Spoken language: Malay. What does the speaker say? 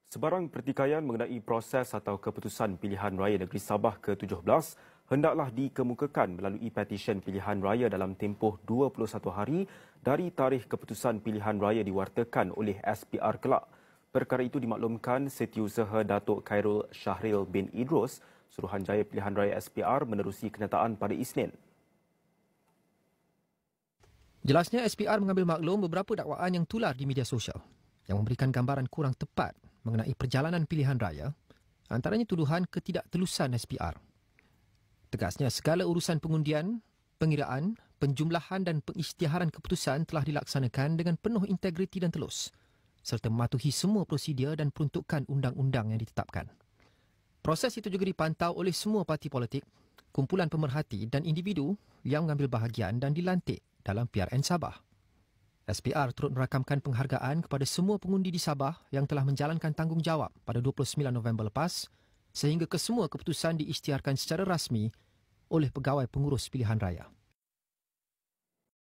Sebarang pertikaian mengenai proses atau keputusan pilihan raya negeri Sabah ke-17 hendaklah dikemukakan melalui petisyen pilihan raya dalam tempoh 21 hari dari tarikh keputusan pilihan raya diwartakan oleh SPR kelak. Perkara itu dimaklumkan Setiausaha Datuk Khairul Shahril bin Idrus, Suruhanjaya Pilihan Raya SPR menerusi kenyataan pada Isnin. Jelasnya SPR mengambil maklum beberapa dakwaan yang tular di media sosial yang memberikan gambaran kurang tepat mengenai perjalanan pilihan raya, antaranya tuduhan ketidaktelusan SPR. Tegasnya, segala urusan pengundian, pengiraan, penjumlahan dan pengisytiharan keputusan telah dilaksanakan dengan penuh integriti dan telus, serta mematuhi semua prosedur dan peruntukan undang-undang yang ditetapkan. Proses itu juga dipantau oleh semua parti politik, kumpulan pemerhati dan individu yang mengambil bahagian dan dilantik dalam PRN Sabah. SPR turut merakamkan penghargaan kepada semua pengundi di Sabah yang telah menjalankan tanggungjawab pada 29 November lepas sehingga kesemua keputusan diisytiharkan secara rasmi oleh pegawai pengurus pilihan raya.